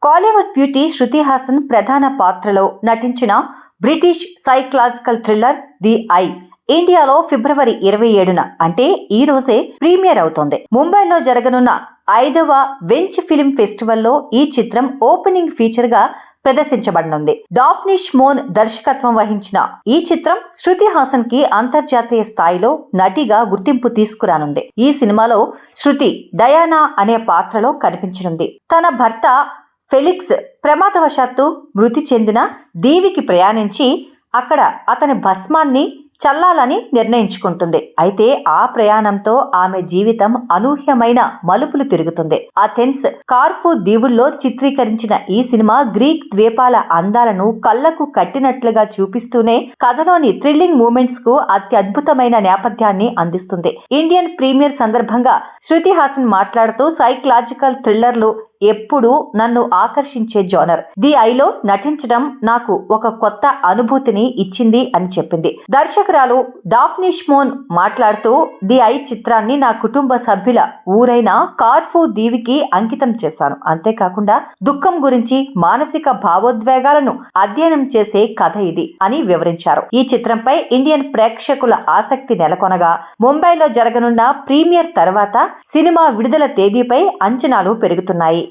Kollywood beauty Shruti Haasan ప్రధాన పాత్రలో నటించిన British psychological thriller the I ఇండియాలో ఫిబ్రవరి 27న అంటే ఈ రోజే ప్రీమియర్ అవుతోంది. ముంబైలో జరగనున్న 5వ వెంచ్ ఫిల్మ్ ఫెస్టివల్లో ఈ చిత్రం ఓపెనింగ్ ఫీచర్ గా ప్రదర్శించబడనుంది. డాఫ్నిష్ మోన్ దర్శకత్వం వహించిన ఈ చిత్రం శృతి హాసన్ కి అంతర్జాతీయ స్థాయిలో నటిగా గుర్తింపు తీసుకురానుంది. ఈ సినిమాలో శృతి డయానా అనే పాత్రలో కనిపించనుంది. తన భర్త ఫెలిక్స్ ప్రమాదవశాత్తు మృతి చెందిన దీవికి ప్రయాణించి అక్కడ అతని భస్మాన్ని చల్లాలని నిర్ణయించుకుంటుంది. అయితే ఆ ప్రయాణంతో ఆమె జీవితం అనూహ్యమైన మలుపులు తిరుగుతుంది. అథెన్స్, కార్ఫు దీవుల్లో చిత్రీకరించిన ఈ సినిమా గ్రీక్ ద్వీపాల అందాలను కళ్లకు కట్టినట్లుగా చూపిస్తూనే కథలోని థ్రిల్లింగ్ మూమెంట్స్ కు అత్యద్భుతమైన నేపథ్యాన్ని అందిస్తుంది. ఇండియన్ ప్రీమియర్ సందర్భంగా శృతి హాసన్ మాట్లాడుతూ సైకలాజికల్ థ్రిల్లర్లు ఎప్పుడూ నన్ను ఆకర్షించే జోనర్. ది ఐలో నటించడం నాకు ఒక కొత్త అనుభూతిని ఇచ్చింది అని చెప్పింది. దర్శకురాలు డాఫ్నిష్ మోన్ మాట్లాడుతూ ది ఐ చిత్రాన్ని నా కుటుంబ సభ్యుల ఊరైన కార్ఫు దీవికి అంకితం చేశాను. అంతేకాకుండా దుఃఖం గురించి మానసిక భావోద్వేగాలను అధ్యయనం చేసే కథ ఇది అని వివరించారు. ఈ చిత్రంపై ఇండియన్ ప్రేక్షకుల ఆసక్తి నెలకొనగా ముంబైలో జరగనున్న ప్రీమియర్ తర్వాత సినిమా విడుదల తేదీపై అంచనాలు పెరుగుతున్నాయి.